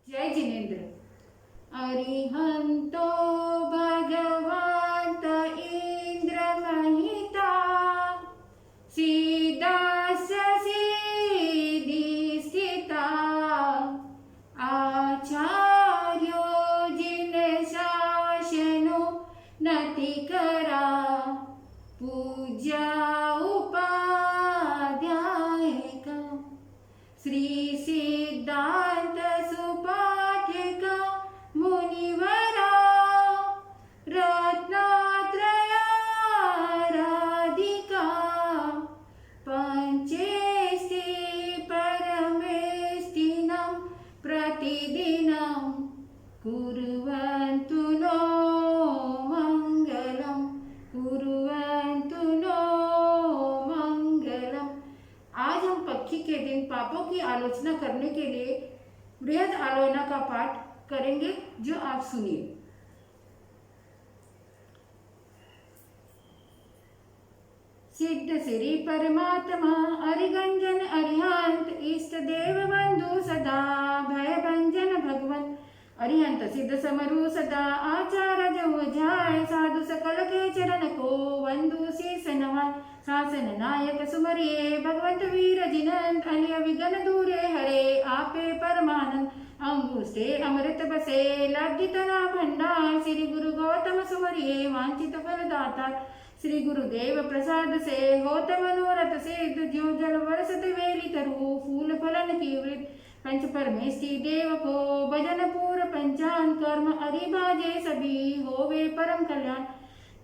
जय जिनेन्द्र। अरिहंतो भगवंत इंद्र महिता सीदास सीधी स्थिता आचार्यो जिन शासनो नति करा पूजा उपाध्यायिका श्री सिद्धांत सुपाठ्यका मुनिवरा रत्नात्रयाराधिका पंचेस्ति परमेस्तिनं प्रतिदिनं कुर्वन्तु नो मंगलम कुर्वन्तु नो मंगलम। आज हम पक्षी के दिन पापों की आलोचना करने के लिए बृहद आलोचना का पाठ करेंगे, जो आप सुनिए। सिद्ध श्री परमात्मा अरिगंजन अरिहंत इष्ट देव बंधु सदा भय भंजन भगवन अरिहंत सिद्ध समरु सदा आचार्य जो जाय साधु सकल के चरण को वंदु शीस नमन शासन नायक सुमरिये भगवंत वीर जिनंत अलिय विघ्न दूरे हरे आपे परमानंद अंगुष्ठे अमृत बसे लब्धितना भंडार श्री गुरु गौतम सुमरिये वांछित फल दाता श्री गुरुदेव प्रसाद से होत मनोरथ सिद्ध ज्यो जल वर्षत वेली तरु फूल फलन की वृद्ध पंच परमेष्टि देव को भजन पूर पंचान कर्म अरिभाजे सभी होवे परम कल्याण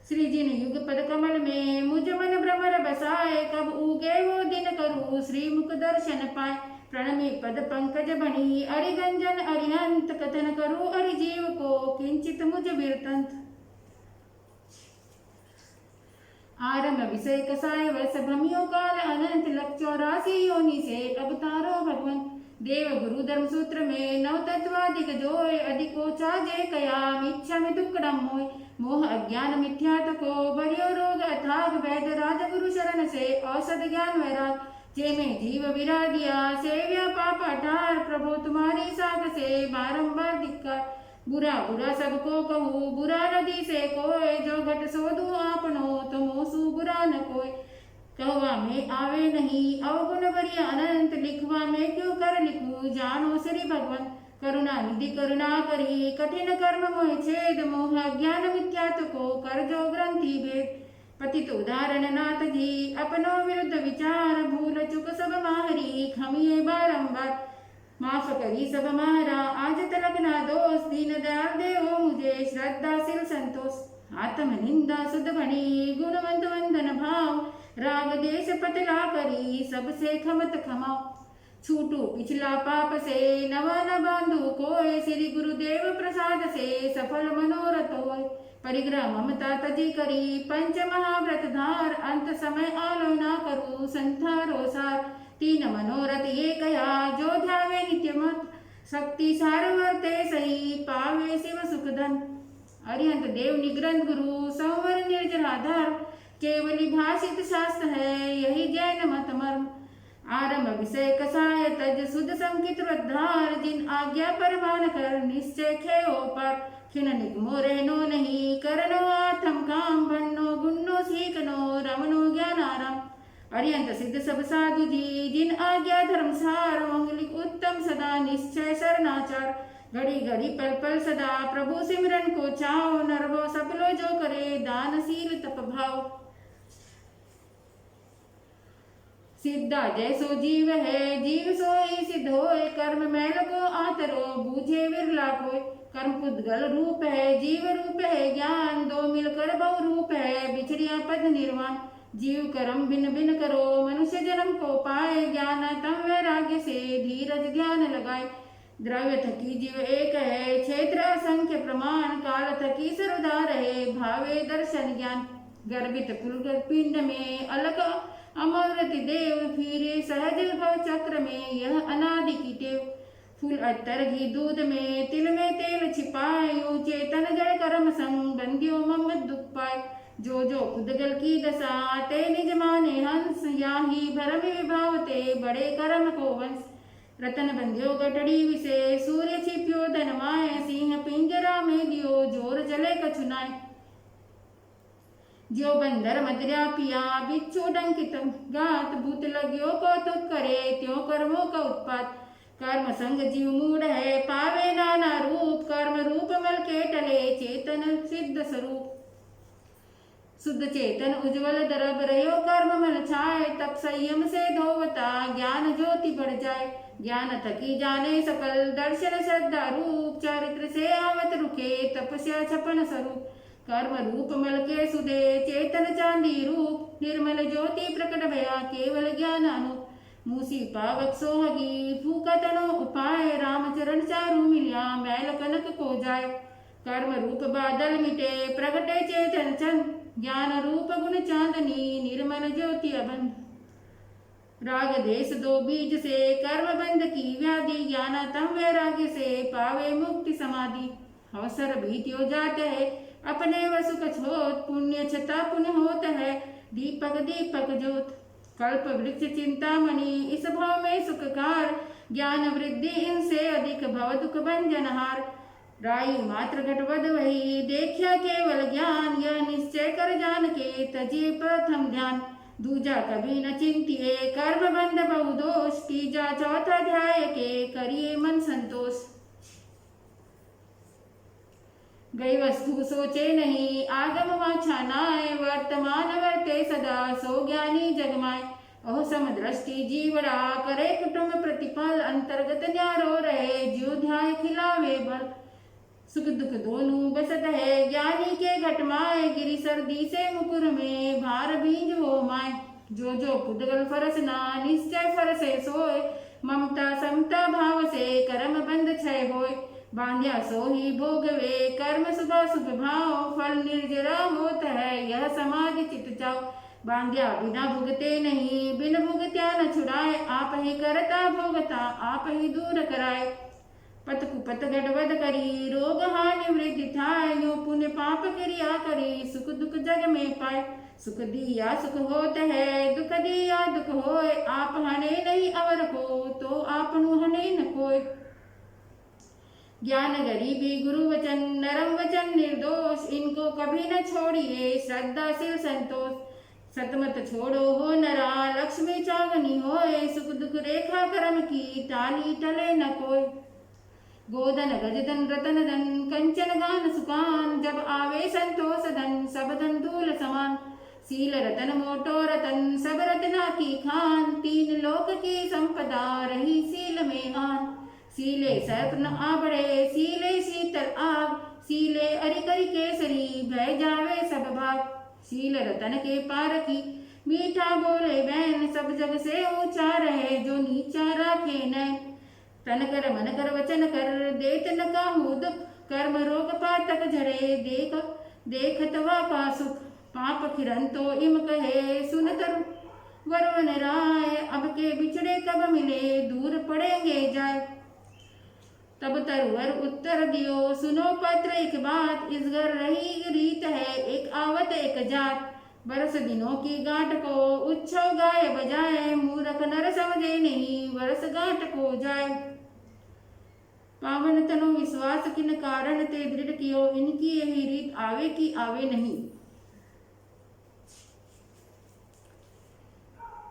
श्री जिन युग पद कमल में मुझ मन भ्रमर बसाए कब उगे वो दिन करूँ श्री मुख दर्शन पाए प्रणमी पद पंकज बनी अरिगंजन अरिहंत कथन करूँ अरिजीव को किंचित मुझ विरतंत आरंभ विषय कसाय वर्ष भ्रमियों काल अनंत लक 84 योनि से अवतारो भगवंत देव गुरु धर्म सूत्र में नव तत्वाधिक जोय अधिको चाजे कयाम इच्छा में दुक्कड़म मोय मोह अज्ञान मिथ्यात को बरियो रोग अथाग वैद राज गुरु शरण से औषध ज्ञान वैराग जे में जीव विरा दिया सेव्या पाप अठार प्रभु तुम्हारी साख से बारंबार धिक्कार बुरा बुरा सबको कहूँ बुरा नदी से कोय जो घट सोधु आपनो तुम सु बुरा न कोय कहवा में आवे नहीं अवगुण बरिया अनंत लिखवा में क्यों कर लिखूं जानो श्री भगवंत करुणा निधि करुणा करी कठिन कर्म मोह छेद मोह ज्ञान मिथ्यात को कर जो ग्रंथि भेद पतित उदाहरण नाथ जी अपनो विरुद्ध विचार भूल चुक सब माहरी खमिए बारंबार माफ करी सब मारा आज तलक ना दोष दीन दयाल देव मुझे श्रद्धाशील संतोष आत्म निंदा सुध बनी गुणवंत वंदन भाव राग देश पतला करी सबसे खमत खमाओ छूटू पिछला पाप से नवा न बांधु कोय श्री गुरुदेव प्रसाद से सफल मनोरथ होय परिग्रह ममता तजी करी पंच महाव्रत धार अंत समय आलोना करू संथारो सार तीन मनोरथ ये कया जो ध्यावे नित्य मत शक्ति सार वर्ते सही पावे शिव सुखधन अरिहंत देव निग्रंथ गुरु संवर निर्जल आधार केवली भाषित शास्त्र है यही जैन मत मर्म आरंभ विषय कसाय तज सुध संकित वृद्धार जिन आज्ञा परमान कर निश्चय खेओ पर खिन निगमो रहनो नहीं करनो आत्म काम भन्नो गुन्नो सीखनो रमनो ज्ञानाराम अरिहंत सिद्ध सब साधु जी जिन आज्ञा धर्म सार मंगलिक उत्तम सदा निश्चय शरणाचार घड़ी घड़ी पल पल सदा प्रभु सिमरन को चाओ नरवो सबलो जो करे दानशील तप भाव सिद्धा जैसो जीव है जीव सोई सिद्ध होए कर्म मैल को आतरो बूझे विरला कोय कर्म पुद्गल रूप है जीव रूप है ज्ञान दो मिलकर बहु रूप है बिछड़िया पद निर्वाण जीव कर्म भिन्न भिन्न करो मनुष्य जन्म को पाए ज्ञान तम वैराग्य से धीरज ध्यान लगाए द्रव्य थकी जीव एक है क्षेत्र असंख्य प्रमाण काल थकी सर्वदा रहे भावे दर्शन ज्ञान गर्भित पुलगर पिंड में अलग अमृत देव फिरे सहज भव चक्र में यह अनादि की टेव फूल अत्तर घी दूध में तिल में तेल छिपाए चेतन जड़ कर्म संग बंदियों मम्मत दुख पाए जो जो उदगल की दशा ते निज माने हंस याही भरम विभावते बड़े कर्म को वंश रतन बंध्यो गठड़ी विसे सूर्य छिप्यो धनमाए सिंह पिंजरा में दियो जोर चले कछुनाए ज्यो बंदर मदरिया पिया बिच्छू डंकित गात भूत लग्यो कौतुक करे त्यों कर्मों का उत्पात कर्म संग जीव मूढ़ है पावे नाना रूप कर्म रूप मल के टले चेतन सिद्ध स्वरूप शुद्ध चेतन उज्ज्वल दरब रहो कर्म मल छाए तप संयम से धोवता ज्ञान ज्योति बढ़ जाए ज्ञान थकी जाने सकल दर्शन श्रद्धा रूप चरित्र से आवत रुके तपस्या छपन स्वरूप कर्म रूप मल के सुदे चेतन चांदी रूप निर्मल ज्योति प्रकट भया केवल ज्ञान अनु मूसी पावक सोहगी फूका तनो उपाय रामचरण चारु मिलिया मैल कनक को जाए कर्म रूप बादल मिटे प्रगटे चेतन चंद ज्ञान रूप गुण चांदनी निर्मल ज्योति अबंध राग देश दो बीज से कर्म बंध की व्याधि ज्ञान तम वैराग्य से पावे मुक्ति समाधि अवसर भीत्यो जाते है अपने वसुक छोत पुण्य छता पुण्य होता है दीपक दीपक ज्योत कल्प वृक्ष चिंतामणि इस भाव में सुखकार ज्ञान वृद्धि इनसे अधिक भव दुख भंजनहार राई मात्र घटवद वही देखिया केवल ज्ञान यह निश्चय कर जान के तजिए प्रथम ध्यान दूजा कभी न चिंतिए कर्म बंध बहु दोष तीजा चौथा अध्याय के करिए मन संतोष गई वस्तु सोचे नहीं आगम वाछा नाय वर्तमान वर्ते सदा सो ज्ञानी जगमाय ओह समदृष्टि जीवड़ा करे कुटुंब प्रतिपल अंतर्गत न्यारो रहे ज्यो ध्याय खिलावे बल सुख दुख दोनों बसत है ज्ञानी के घटमाए गिरी सर्दी से मुकुर में भार बीज हो माय जो जो पुदगल फरसना निश्चय फरसे सोए ममता समता भाव से कर्म बंध क्षय होय बांध्या सो ही भोगवे कर्म सुबह शुभ भाव फल निर्जरा होता है यह समाधि चित जाओ बांध्या बिना भुगते नहीं बिन भुगत्या न छुड़ाए आप ही करता भोगता आप ही दूर कराए पत कुपत गड़बद करी रोग हानि वृद्धि थाय यो पुण्य पाप क्रिया करी सुख दुख जग में पाए सुख दिया सुख होत है दुख दिया दुख होए आप हने नहीं अवर को तो आपनु हने न कोय ज्ञान गरीबी गुरु वचन नरम वचन निर्दोष इनको कभी न छोड़िए श्रद्धाशील संतोष सतमत छोड़ो हो नरा लक्ष्मी चावनी होए सुख दुख रेखा कर्म की ताली टले न कोई गोधन गजधन रतन धन कंचन गान सुकान जब आवे संतोष धन सब धन धूल समान सील रतन मोटो रतन सब रत्ना की खान तीन लोक की संपदा रही सील में आन सीले सर्प न आबड़े सीले शीतल आग सीले अरिकरी केसरी भय जावे सब भाग सील रतन के पार की मीठा बोले बैन सब जग से ऊंचा रहे जो नीचा राखे नैन तन कर मन कर वचन कर देत न काहू दुख कर्म रोग पातक झरे देख देखत वा का सुख पाप फिरन तो इम कहे सुन तरु वरुण राय अब के बिछड़े कब मिले दूर पड़ेंगे जाए तब तरुवर उत्तर दियो सुनो पत्र एक बात इस घर रही रीत है एक आवत एक जात बरस दिनों की गांठ को उत्सव गाय बजाए मूर्ख नर समझे नहीं वर्ष गांठ को जाए पावन तनो विश्वास किन कारण ते दृढ़ कियो इनकी यही रीत आवे की आवे नहीं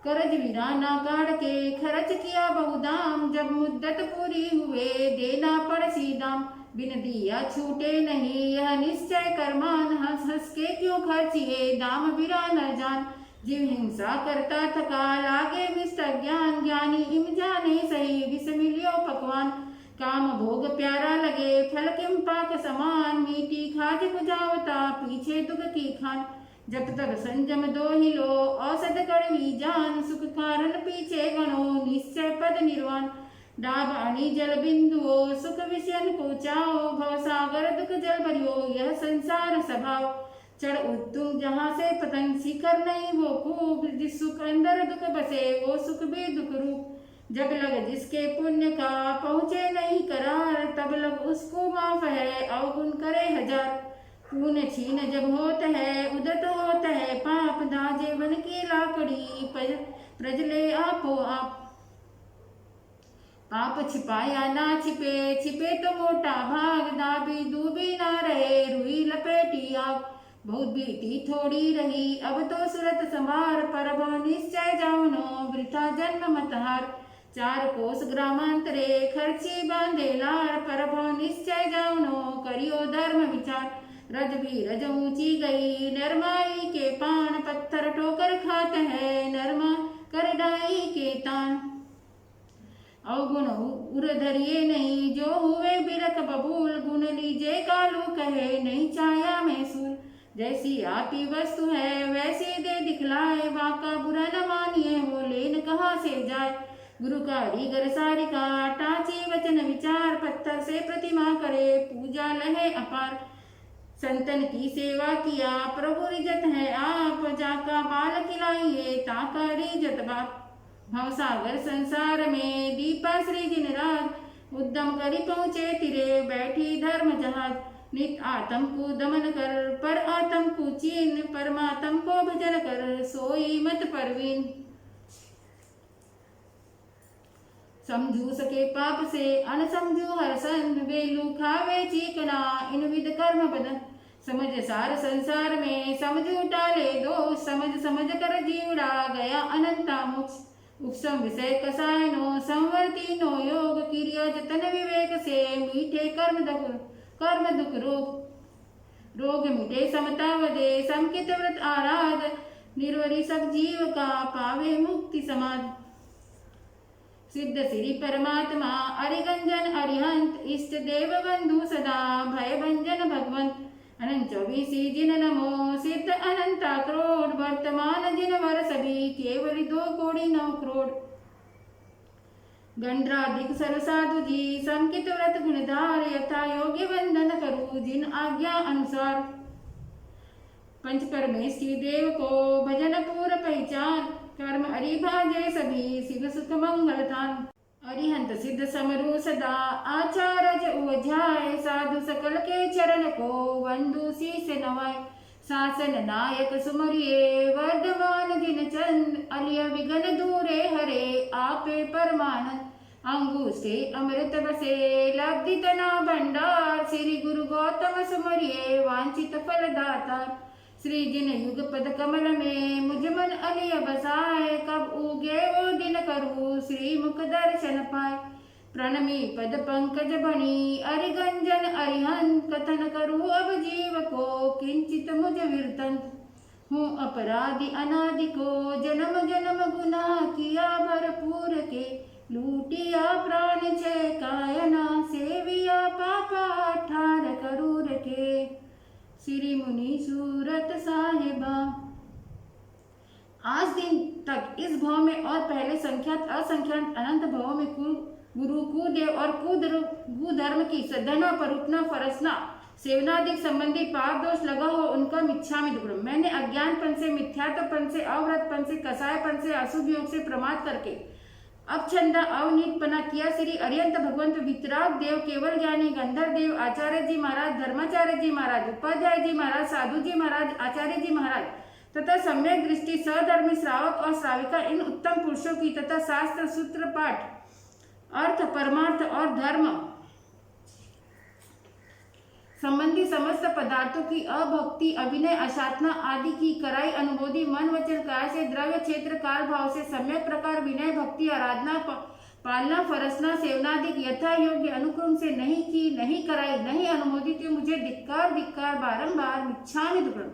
करज वीराना काढ़ के खर्च किया बहुदाम जब मुद्दत पूरी हुए देना पड़सी दाम बिन दिया छूटे नहीं यह निश्चय करमान हंस हंस के क्यों खर्चिए दाम बिरा न जान जीव हिंसा करता थका लागे मिष्ट ज्ञान ज्ञानी इम जाने सही विष मिलियो पकवान काम भोग प्यारा लगे फल किम पाक समान मीठी खाज बुझावता पीछे दुख की खान जब तक संजम दो ही लो औसत कड़वी जान सुख कारण पीछे गणो निश्चय पद निर्वाण डाब अणि जल बिंदुओ सुख विषयन को चाओ भव सागर दुख जल भरियो यह संसार स्वभाव चढ़ उत्तुंग जहाँ से पतंग शिखर नहीं वो खूब जिस सुख अंदर दुख बसे वो सुख भी दुख रूप जब लग जिसके पुण्य का पहुँचे नहीं करार तब लग उसको माफ है अवगुण करे हजार खून छीन जब होता है उदत होता है पाप दाजे वन की लाकड़ी प्रजले आपो आप आप छिपाया ना छिपे, छिपे तो मोटा भाग, दाबी दूबी ना रहे, रुई लपेटी आग। बहुत बीती थोड़ी रही, अब तो सूरत संभार, परब निश्चय जाऊनो, वृथा जन्म मत हार। 4 कोस ग्रामांतरे, खर्ची बांधे लार, परब निश्चय जाऊनो, करियो धर्म विचार। रज भी रज ऊंची गई, नरमाई के पान, पत्थर ठोकर खात है, नरमा कर डाई के तान। अवगुण उर धरिए नहीं, जो हुए बिरख बबूल, गुण लीजे कालू कहे, नहीं छाया महसूल। जैसी आपी वस्तु है, वैसे दे दिखलाए, बाका बुरा न मानिए, वो लेन कहाँ से जाए। गुरु कारीगर सारिका, टाची वचन विचार, पत्थर से प्रतिमा करे, पूजा लहे अपार। संतन की सेवा किया, प्रभु रिजत है आप, जाका बाल खिलाइए, ताका रिजत बाप। भवसागर संसार में, दीपा श्री जिन राज, उद्यम करी पहुँचे तिरे, बैठी धर्म जहाज। नित आत्म को दमन कर, पर आत्म को चीन, परमात्म को भजन कर, सोई मत परवीन। समझू सके पाप से, अनसमझू हरसन, वेलू खावे चीकना, इन विद कर्म बदन। समझ सार संसार में, समझू टाले दोष, समझ समझ कर जीवड़ा गया अनंता मोक्ष। उपसम विषय कसायनो, संवर्ती नो योग, क्रिया जतन विवेक से, मीठे कर्म दुख रोग। रोग मिटे समता वदे, समकित व्रत आराध, निर्वरी सब जीव का, पावे मुक्ति समाध। सिद्ध श्री परमात्मा, अरिगंजन अरिहंत, इष्ट देव बंधु सदा, भय भंजन भगवंत। अनंत 24 जिन नमो, सिद्ध अनंता करोड़, वर्तमान जिन वर सभी, केवल 2 कोടി 9 करोड़। गंड्राधिक सर्व साधु जी, समकित व्रत गुणधार, यथा योग्य वंदन करूं, जिन आज्ञा अनुसार। पंच परमेश की देव को, भजन पूर पहचान, कर्म अरि भाजे सभी, शिव सुख मंगल थान। अरिहंत सिद्ध समरू सदा, आचार्य उवझाए, साधु सकल के चरण को, वंदु शीस नवाए। शासन नायक सुमरिए, वर्धमान जिन चंद, अलिय विघन दूरे हरे, आपे परमानंद। अंगूष्ठे अमृत बसे, लब्धि तना भंडार, श्री गुरु गौतम सुमरिए, वांछित फल दाता। श्री जिन युग पद कमल में, मुझ मन अलिय बसाए, कब उगे वो दिन करूँ, श्री मुख दर्शन पाए। प्रणमी पद पंकज बनी, अरिगंजन अरिहंत, कथन करूँ अब जीव को, किंचित मुझ विरतंत। हूँ अपराधी अनादि को, जन्म जन्म गुनाह किया भरपूर के, लूटिया प्राण छे कायना, सेविया पापा 18 करूर के। श्री मुनि सूरत साहिबा। आज दिन तक इस भाव में और पहले संख्यात असंख्यात अनंत भावों में गुरु कुदेव और कुधर्म की सधना परुतना फरसना सेवनादिक संबंधी पाप दोष लगा हो, उनका मिच्छामि दुक्कडम। मैंने अज्ञानपन से, मिथ्यात्वपन से, अव्रतपन से, कसायपन से, अशुभ योग से प्रमाद करके अवछंदा अवनीतपना किया। श्री अरिहंत भगवंत वितराग देव, केवल ज्ञानी गंधर्व देव, आचार्य जी महाराज, धर्माचार्य जी महाराज, उपाध्याय जी महाराज, साधु जी महाराज, आचार्य जी महाराज तथा सम्यक दृष्टि सहधर्मी श्रावक और श्राविका, इन उत्तम पुरुषों की तथा शास्त्र सूत्र पाठ, अर्थ, परमार्थ और धर्म संबंधी समस्त पदार्थों की अभक्ति, अभिनय, अशातना आदि की कराई अनुमोदी, मन वचन काय से, द्रव्य क्षेत्र काल भाव से, सम्यक प्रकार विनय, भक्ति, आराधना, पालना, फरसना, सेवनादिक यथा योग्य अनुक्रम से नहीं की, नहीं कराई, नहीं अनुमोदित, मुझे धिक्कार धिक्कार, बारंबार मिच्छामि दुक्कडम।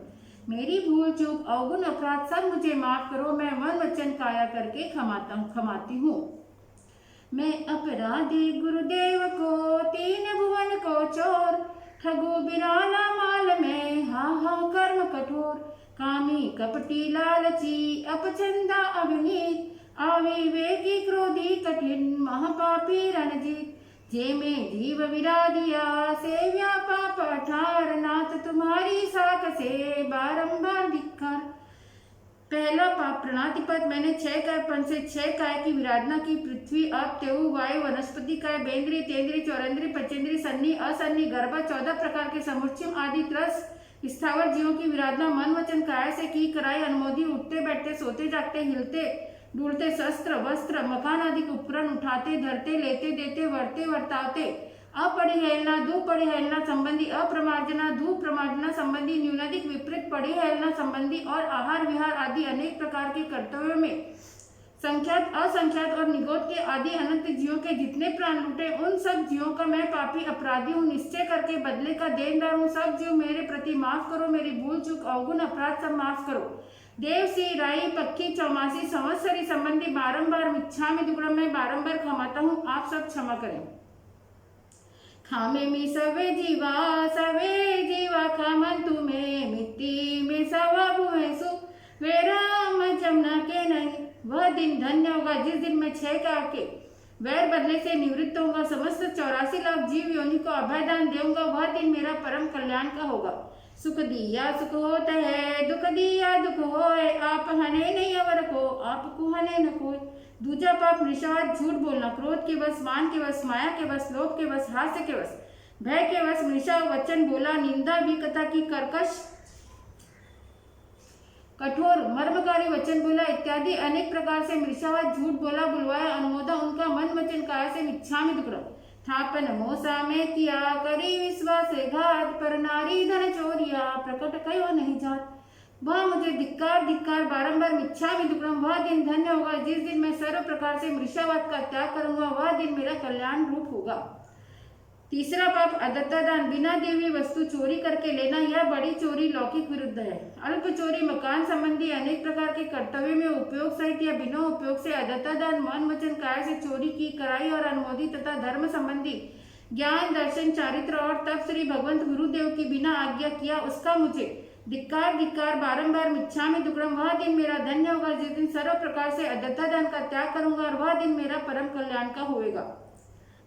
मेरी भूल चूक अवगुण अपराध सब मुझे माफ करो, मैं मन वचन काया करके खमाती हूँ। मैं अपराधी गुरुदेव को, 3 भुवन को चोर, ठगो बिराना माल में, हा कर्म कठोर, कामी कपटी लालची, अपचंदा अविनीत, अविवेकी क्रोधी कठिन, महापापी रणजीत। जे में जीव विरादिया, सेव्या पाप 18, नाथ तुम्हारी साख से, बारंबार धिक्कार। पहला पाप प्रणातिपद, मैंने 6 कायपन से 6 काय की विराधना की। पृथ्वी, अप, तेऊ, वायु, वनस्पति काय, बेंद्री, तेंद्री, चौरंद्री, पचेंद्री, सन्नी, असन्नी, गर्भ, 14 प्रकार के समुच्चय आदि 13 स्थावर जीवों की विराधना मन वचन काय से की, कराई अनुमोदी। उठते बैठते, सोते जागते, हिलते डूलते शस्त्र वस्त्र मकान आदि उपकरण उठाते धरते लेते देते वर्ते वर्ताते अपरिहेलना दुपरिहेलना संबंधी अप्रमार्जना दुप्रमार्जना संबंधी न्यूनाधिक विपरीत परिहेलना संबंधी और आहार विहार आदि अनेक प्रकार के कर्तव्यों में संख्यात असंख्यात और निगोद के आदि अनंत जीवों के जितने प्राण लूटे उन सब जीवों का मैं पापी अपराधी हूँ, निश्चय करके बदले का देनदार हूँ। सब जीव मेरे प्रति माफ करो, मेरी भूल चूक अवगुण अपराध सब माफ करो। देव सी राई पक्की चौमासी संवत्सरी संबंधी बारंबार मिच्छामि दुक्कड़म मैं बारंबार क्षमाता हूँ, आप सब क्षमा करें। खामे मी सवे जीवा खामन तुम्हें मिट्टी में सवा भुए सु वे राम जमुना के नहीं। वह दिन धन्य होगा जिस दिन मैं क्षय के वैर बदले से निवृत्त होगा, समस्त 84 लाख जीव योनि को अभयदान देऊंगा। वह दिन मेरा परम कल्याण का होगा। सुख दिया सुख होता है, दुख दिया दुख होए, आप हने नहीं अवर को आप को हने न कोई। दूजा पाप निशाद झूठ बोलना, क्रोध के वश, मान के वश, माया के वश, लोभ के वश, हास्य के वश, भय के वश, मृषा वचन बोला, निंदा विकता की कर्कश कठोर मर्मकारी वचन बोला इत्यादि अनेक प्रकार से मृषावाद झूठ बोला बुलवाया अनुमोदा उनका मन वचन काया से मिच्छामि दुक्कड़म। थापन मोसा में किया करी विश्वास घात, पर नारी धन चोरिया प्रकट कयो नहीं जात। वह मुझे धिक्कार धिक्कार बारंबार मिच्छामि दुक्कड़म। वह दिन धन्य होगा जिस दिन मैं सर्व प्रकार से मृषावाद का त्याग करूंगा, वह दिन मेरा कल्याण रूप होगा। तीसरा पाप अदत्ता दान, बिना देवी वस्तु चोरी करके लेना, यह बड़ी चोरी लौकिक विरुद्ध है। अल्प चोरी मकान संबंधी अनेक प्रकार के कर्तव्य में उपयोग सहित या बिना उपयोग से अदत्ता दान, मन वचन काया से चोरी की कराई और अनुमोदित तथा धर्म संबंधी ज्ञान दर्शन चारित्र और तप श्री भगवंत गुरुदेव की बिना आज्ञा किया, उसका मुझे धिक्कार धिक्कार बारंबार मिच्छामि दुक्कड़म। वह दिन मेरा धन्य होगा जिस दिन सर्व प्रकार से अदत्ता दान का त्याग करूंगा और वह दिन मेरा परम कल्याण का होएगा।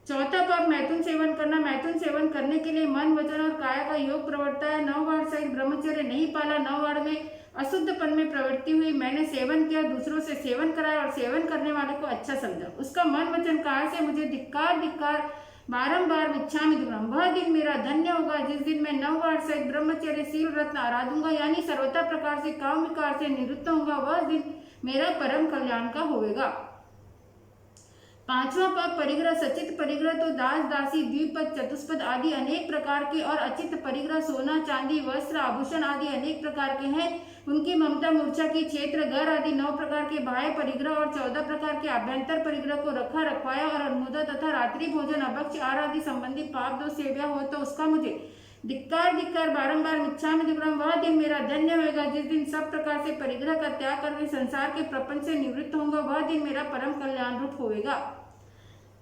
चौथा पाप मैथुन सेवन करना, मैथुन सेवन करने के लिए मन वचन और काया का योग प्रवर्ता है। 9 वार सहित ब्रह्मचर्य नहीं पाला, 9 वार में अशुद्धपन में प्रवृत्ति हुई, मैंने सेवन किया, दूसरों से सेवन कराया और सेवन करने वाले को अच्छा समझा, उसका मन वचन काया से मुझे धिक्कार धिक्कार बारंबार मिच्छामि दुक्कड़म। वह दिन मेरा धन्य होगा जिस दिन मैं 9 वार सहित ब्रह्मचर्य शील रत्न आराधूंगा, यानी सर्वथा प्रकार से काम विकार से निवृत्त होगा, वह दिन मेरा परम कल्याण का होगा। पांचवा पाप परिग्रह, सचित परिग्रह तो दास दासी द्विपद चतुष्पद आदि अनेक प्रकार के और अचित परिग्रह सोना चांदी वस्त्र आभूषण आदि अनेक प्रकार के हैं। उनकी ममता मूर्छा की क्षेत्र घर आदि 9 प्रकार के बाह्य परिग्रह और 14 प्रकार के आभ्यंतर परिग्रह को रखा रखवाया और अनुमोदा तथा रात्रि भोजन अभक्ष आहार आदि संबंधी पाप दो सेव्या हो तो उसका मुझे धिक्कार धिक्कार बारंबार मिच्छामि दुक्कड़म। वह दिन मेरा धन्य होगा जिस दिन सब प्रकार से परिग्रह का त्याग करके संसार के प्रपंच से निवृत्त होगा, वह दिन मेरा परम कल्याण रूप होगा।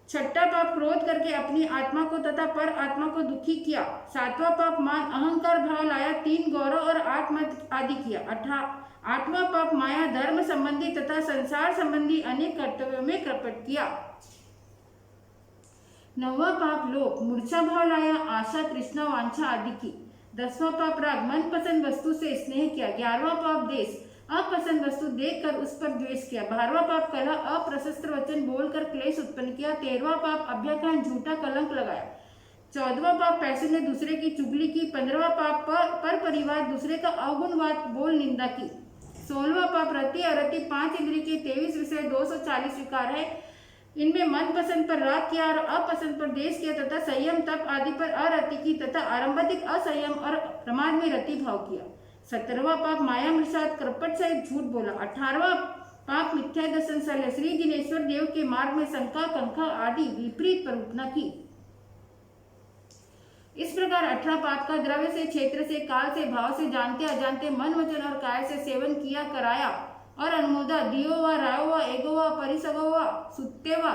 छठा पाप क्रोध करके अपनी आत्मा को तथा पर आत्मा को दुखी किया। सातवां पाप मान अहंकार भाव लाया, 3 गौरव और 8 मत आदि किया। आठवां पाप माया धर्म संबंधी तथा संसार संबंधी अनेक कर्तव्यों में कृपट किया। 9वां पाप लोभ मूर्छा भाव लाया, आशा तृष्णा वांछा आदि की। 10वां पाप राग मनपसंद वस्तु से स्नेह किया। 11वां पाप देश अपसंद वस्तु देखकर उस पर द्वेष किया। 12वां पाप कलह अप्रशस्त्र वचन बोलकर क्लेश उत्पन्न किया। 13वां पाप अभ्याखान झूठा कलंक लगाया। 14वां पाप पैसे ने दूसरे की चुगली की। 15वां पाप पर परिवार दूसरे का अवगुणवाद बोल निंदा की। 16वां पाप रति अरति 5 इंद्रिय के 23 विषय 240 विकार है। इनमें मन पसंद पर राग किया और अपसंद पर देश किया तथा संयम तप आदि पर अरति की तथा आरंभिक असंयम और प्रमाद में रति भाव किया। 17वां पाप माया मृषाद कृपट सहित झूठ बोला। 18वां पाप मिथ्या दर्शन सलह श्री जिनेश्वर देव के मार्ग में शंका कंका आदि विपरीत प्रवृत्ति की। इस प्रकार 18 पाप का द्रव्य से क्षेत्र से काल से भाव से जानते अजानते मन वचन और काय से सेवन किया कराया और अनुमोदा दियो व रायो व एगो व परिसगो व सुत्ते व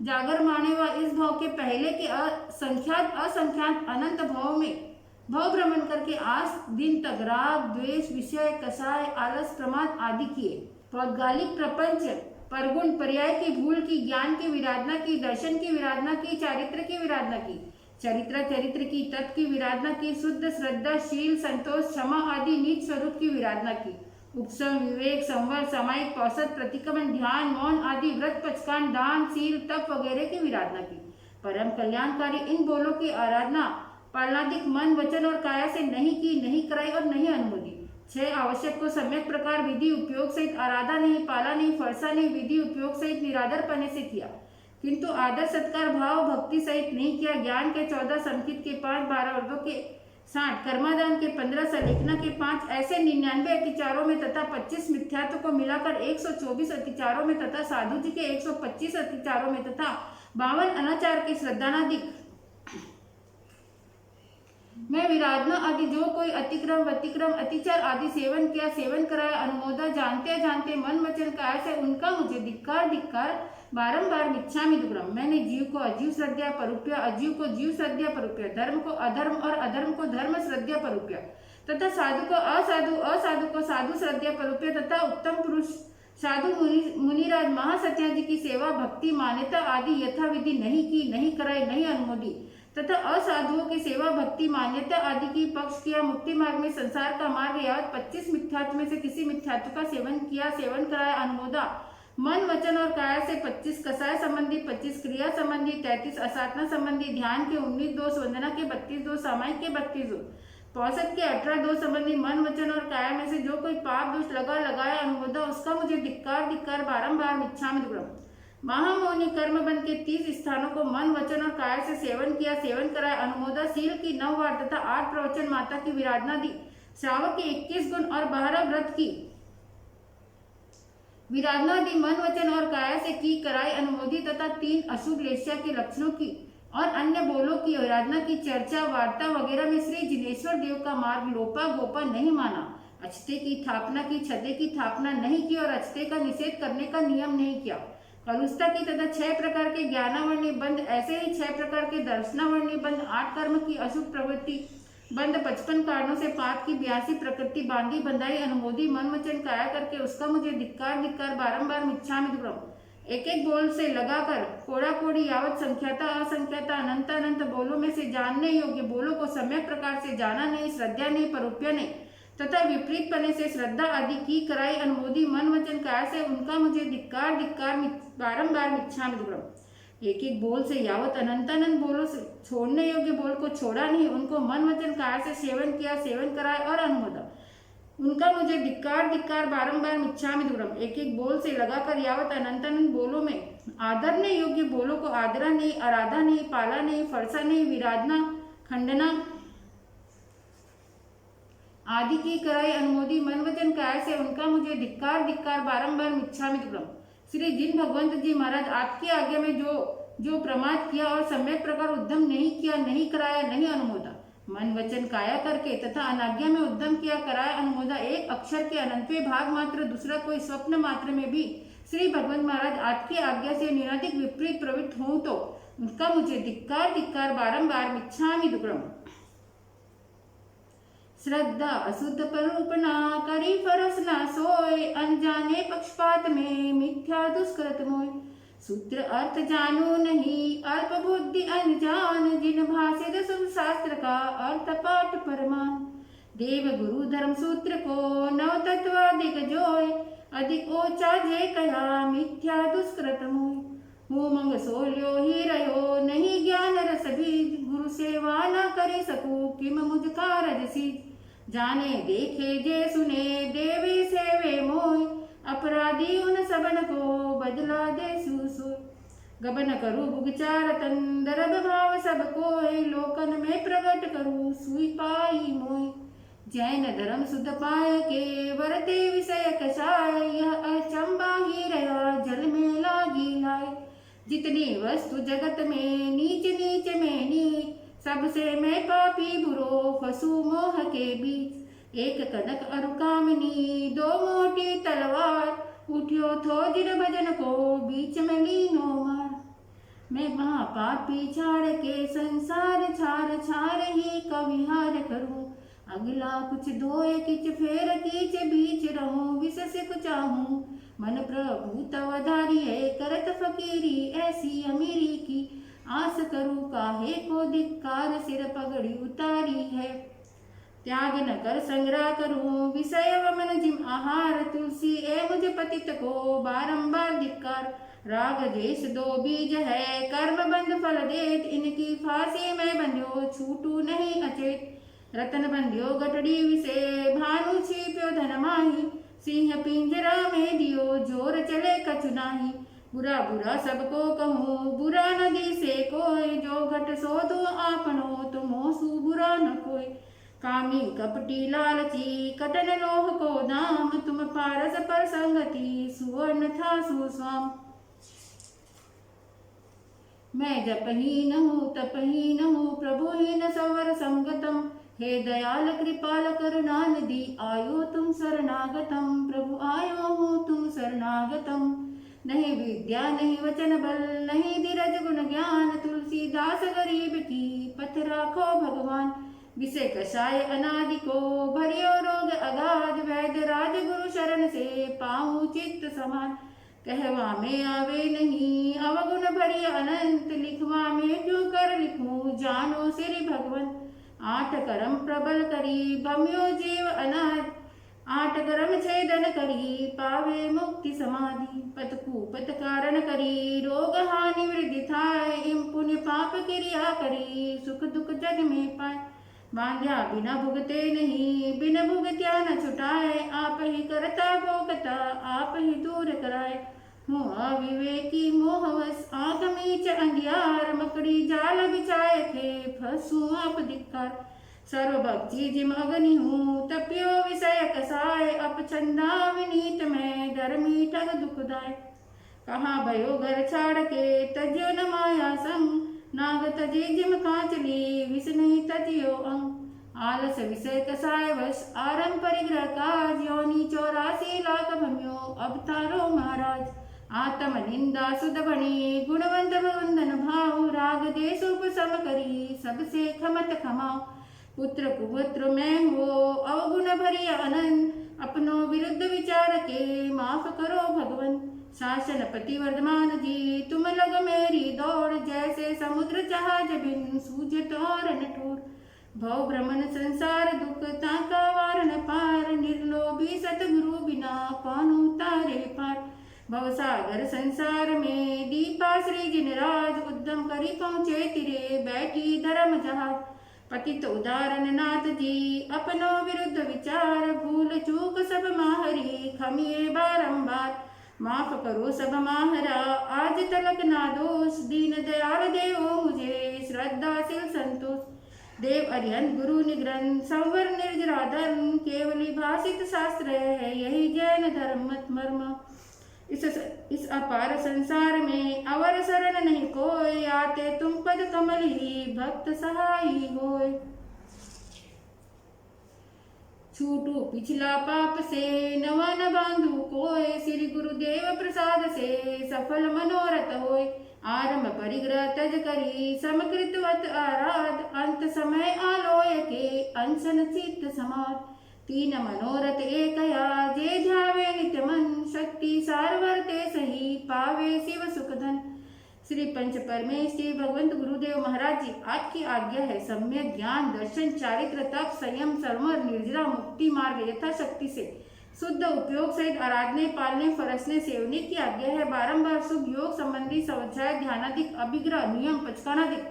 जागर माने व इस भाव के पहले के असंख्यात अनंत भाव में भाव भ्रमण करके आज दिन तक राग द्वेष विषय कसाय आलस प्रमाद आदि किए। पौद्गलिक प्रपंच परगुण पर्याय की भूल की, ज्ञान की विराधना की, दर्शन की विराधना की, चारित्र की विराधना की, चरित्र की, तत्व की विराधना की, शुद्ध श्रद्धा शील संतोष क्षमा आदि नीच स्वरूप की विराधना की, उपसम विवेक संवर सामायिक औसत प्रतिक्रमण ध्यान मौन आदि व्रत पचकान दान शील तप वगैरह की विराधना की। परम कल्याणकारी इन बोलों की आराधना पालनाधिक मन वचन और काया से नहीं की, नहीं कराई और नहीं अनुमोदी। 6 आवश्यक को सम्यक प्रकार विधि उपयोग सहित आराधा नहीं, पाला नहीं, फरसा नहीं, विधि उपयोग सहित निरादर पने से किया, किंतु आदर सत्कार भाव भक्ति सहित नहीं किया। ज्ञान के 14, संकित के 5, 12 वर्गों के 60, कर्मादान के 15, सलेखना के 5, ऐसे 99 अतिचारों में तथा 25 मिथ्यात्व को मिलाकर 124 अतिचारों में तथा साधु जी के 125 अतिचारों में तथा 52 अनाचार के श्रद्धानादिक मैं विराधना आदि जो कोई अतिक्रम व्यतिक्रम अतिचार आदि सेवन किया, सेवन कराया, अनुमोदा, जानते जानते मन वचन काया से उनका मुझे धिक्कार धिक्कार बारंबार मिच्छामि दुक्कडम। मैंने जीव को अजीव श्रद्धा परुप्य, अजीव को जीव श्रद्धा परुप्य, धर्म को अधर्म और अधर्म को धर्म श्रद्धा परुप्य तथा साधु को असाधु, असाधु को साधु श्रद्धा परुप्य तथा उत्तम पुरुष साधु मुनिराज महासत्याजी की सेवा भक्ति मान्यता आदि यथाविधि नहीं की, नहीं कराई, नहीं अनुमोदी तथा असाधुओं की सेवा भक्ति मान्यता आदि की पक्ष किया। मुक्ति मार्ग में संसार का मार्ग यावत 25 मिथ्यात्व में से किसी मिथ्यात्व का सेवन किया, सेवन कराया, अनुमोदा, मन वचन और काया से 25 कसाय संबंधी, 25 क्रिया संबंधी, 33 असाधना संबंधी, ध्यान के 19 दोष, वंदना के 32 दोष, सामायिक के 32 दोष, पौषध के 18 दोष संबंधी मन वचन और काया में से जो कोई पाप दोष लगाया, अनुमोदा, उसका मुझे धिक्कार धिक्कार बारंबार मिच्छामि दुक्कडम। महामौनी कर्म बंध के 30 स्थानों को मन वचन और काया से सेवन किया, सेवन कराया, अनुमोदा, सील की 9 वार तथा 8 प्रवचन, माता की विराधना दी, श्रावक के 21 गुण और 12 व्रत की विराधना दी, मन वचन और काया से की कराई, अनुमोदी तथा 3 अशुभ लेस्या के लक्षणों की और अन्य बोलों की विराधना की चर्चा वार्ता वगैरह में श्री जिनेश्वर देव का मार्ग लोपा गोपा नहीं माना, अछते की स्थापना की, छदे की स्थापना नहीं की और अछते का निषेध करने का नियम नहीं किया, कलुषता की तथा 6 प्रकार के ज्ञानावर्णी बंध, ऐसे ही 6 प्रकार के दर्शनावर्णी बंध, 8 कर्म की अशुभ प्रवृत्ति बंद, 55 कारणों से पाप की 82 प्रकृति बांधी बंधाई, अनुमोदी, मन वचन काया करके उसका मुझे धिक्कार धिक्कार बारंबार मिच्छामि दुक्कडम। एक एक बोल से लगाकर कोड़ा कोड़ी यावत संख्याता असंख्याता अनंत अनंत बोलों में से जानने योग्य बोलों को सम्यक प्रकार से जाना नहीं, श्रद्धा नहीं, परुप्य नहीं तथा विपरीत पने से श्रद्धा आदि की कराई, अनुमोदी, मन वचन काया से उनका मुझे धिक्कार धिक्कार बारंबार मिच्छामि दुक्कडम। एक एक बोल से यावत अनंत अनंत बोलों से छोड़ने योग्य बोल को छोड़ा नहीं, उनको मन वचन काया से सेवन किया, सेवन कराया और अनुमोदा, उनका मुझे धिक्कार धिक्कार बारंबार मिच्छामि दुक्कडम। एक एक बोल से लगाकर यावत अनंत अनंत बोलों में आदरने योग्य बोलों को आदरा नहीं, आराधा नहीं, पाला नहीं, फरसा नहीं, विराधना, खंडना आदि की कराई, अनुमोदी, मन वचन काया से उनका मुझे धिक्कार धिक्कार बारंबार मिच्छामि दुक्कडम। श्री जिन भगवंत जी महाराज आपकी आज्ञा में जो प्रमाद किया और सम्यक प्रकार उद्यम नहीं किया, नहीं कराया, नहीं अनुमोदा, मन वचन काया करके तथा अनाज्ञा में उद्यम किया, कराया, अनुमोदा, एक अक्षर के अनंतवें भाग मात्र दूसरा कोई स्वप्न मात्र में भी श्री भगवंत महाराज आपकी आज्ञा से निराधिक विपरीत प्रवृत्त हूं तो उनका मुझे धिक्कार धिक्कार बारंबार मिच्छामि दुक्कडम। श्रद्धा अशुद्ध परूपना करी फरस ना सोय, अनजाने पक्षपात में मिथ्या दुष्कृत मोय, सूत्र अर्थ जानो नहीं अल्प बुद्धि अनजान, जिन भाषित शुभ शास्त्र का अर्थ पाठ परमान, देव गुरु धर्म सूत्र को नव तत्वाधिक जोय, अधिक ओचा जे कया मिथ्या दुष्कृत मोय, मुमंग सोल्यो ही रहो नहीं ज्ञान रस बीज, गुरु सेवा न करे सकू किम मुझ कारज सीज, जाने देखे जे सुने देवे सेवे मोय, अपराधी उन सबन को बदला दे सुसोय, गबन करू भुगचार तंदरब भाव सब कोय, लोकन में प्रगट करू सुई पाई मोय, जैन धर्म सुध पाए के वरते विषय कषाय, यह अचंबा ही रहा जल में लागी लाए, जितनी वस्तु जगत में नीच नीच में नीच, सबसे मैं पापी बुरो फसू मोह के बीच, एक कनक अरु कामिनी 2 मोटी तलवार, उठियो थो जिन भजन को बीच में लीनो मार, मैं महापापी छाड़ के संसार छार छार ही कविहार करूं, अगला कुछ धोए किच फेर कीच बीच रहूं, विशेष कुछ चाहूं मन प्रभु तवधारी है, करत फकीरी ऐसी अमीरी की, आस करूं काहे को धिक्कार, सिर पगड़ी उतारी है, त्याग न कर संग्रह करूं विषय वमन जिम आहार, तुलसी ए मुझ पतित को बारंबार धिक्कार, राग द्वेष 2 बीज है कर्म बंध फल देत, इनकी फांसी में बंध्यो छूटू नहीं अचेत, रतन बंध्यो गठड़ी विसे भानु छिप्यो धन माही सिंह पिंजरा में दियो जोर चले कछु नाही बुरा बुरा सबको कहूँ बुरा न दिसे कोई जो घट सो दो आपनो तो मोसु बुरा न कोई कामी कपटी लालची कटन लोह को दाम तुम पारस पर संगति सुवर्ण था सुस्वाम मैं जपहीन हूँ तपहीन हूँ प्रभुहीन सवर संगतम हे दयाल कृपाल करुणा निधि आयो तुम शरणागतम प्रभु आयो हूँ तुम शरणागतम नहीं विद्या नहीं वचन बल नहीं धीरज गुण ज्ञान तुलसीदास गरीब की पथ राखो भगवान विषय कषाय अनादि को भरियो रोग अगाध वैद्य राज गुरु शरण से पाऊँ चित्त समान कहवा में आवे नहीं अवगुण भरी अनंत लिखवा में जो कर लिखूं जानो श्री भगवन आठ करम प्रबल करी बम्यो जीव अनाथ आठ करम छेदन करी पावे मुक्ति समाधि पत कारण करी रोग हानि वृद्धि थाय इम पुण्य पाप क्रिया करी सुख दुख जग में पाए बांध्या बिना भुगते नहीं बिन भुगत्या न छुटाए आप ही करता भोगता आप ही दूर कराए हूँ अविवेकी मोहवश आंख मीच अंधियार मकड़ी जाल बिछाए थे फंसू आप धिक्कार सर्वभक्ति जिम अग्नि हूँ तप्यो विषय कसाय अपछंदा विनीत में धर्मी ठग दुखदाय कहाँ भयो घर छाड़ के तज्यो न माया संग नाग तजे जिम कांचली विष नहीं तजियो अंग आलस विषय कसाय वश आरम परिग्रह काज योनि 84 लाख भम्यो अवतारो महाराज आत्म निंदा सुध बनी गुणवंत वंदन भाव राग देश उपसम करी सबसे खमत खमाओ पुत्र कुपुत्र मैं हो अवगुण भरी अनंत अपनो विरुद्ध विचार के माफ करो भगवन शासन पति वर्धमान जी तुम लग मेरी दौड़ जैसे समुद्र जहाज बिन सूझत और नठोर भव भ्रमण संसार दुख ताका वार न पार निर्लोभी सतगुरु बिना कौन उतारे पार भवसागर संसार में दीपा श्री जिनराज उद्यम करी पहुँचे तिरे बैठी धर्म जहाज पतित उदाहरण नाथ जी अपनो विरुद्ध विचार भूल चूक सब माहरी खमिए बारंबार माफ करो सब माहरा आज तलक ना दोष दीन दयाल देवो मुझे श्रद्धाशील संतोष देव अरिहंत गुरु निग्रंथ संवर निर्जरा धर्म केवली भाषित शास्त्र है यही जैन धर्म मत मर्म इस अपार संसार में अवर शरण नहीं कोई आते तुम पद कमल ही भक्त सहाई होय छूटू पिछला पाप से नवा न बांधू कोय श्री गुरुदेव प्रसाद से सफल मनोरथ होय आरंभ परिग्रह तज करी समकृतवत आराध अंत समय आलोय के अनशन चित्त समाध तीन मनोरथ एकया जे ध्यावे नित्य मन शक्ति सारवर्ते सही पावे शिव सुखधन श्री पंच परमेश श्री भगवंत गुरुदेव महाराज जी आपकी आज्ञा है सम्यक ज्ञान दर्शन चारित्र तप संयम सर्वर निर्जरा मुक्ति मार्ग यथाशक्ति से शुद्ध उपयोग सहित आराधने पालने फरसने सेवने की आज्ञा है बारंबार शुभ योग संबंधी स्वाध्याय ध्यानादिक अभिग्रह नियम पचकानादिक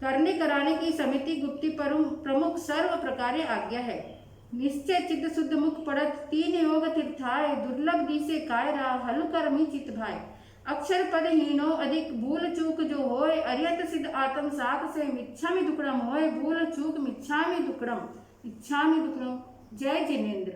करने कराने की समिति गुप्ती प्रमुख सर्व प्रकार आज्ञा है निश्चय चित्त शुद्ध मुख पड़त तीन योग तीर्थाय दुर्लभ दिसे कायरा हलु कर्मी चित भाई अक्षर पद हीनो अधिक भूल चूक जो होय अरियत सिद्ध आत्म साख से मिच्छामि दुक्कडम होय भूल चूक मिच्छामि दुक्कडम जय जिनेन्द्र।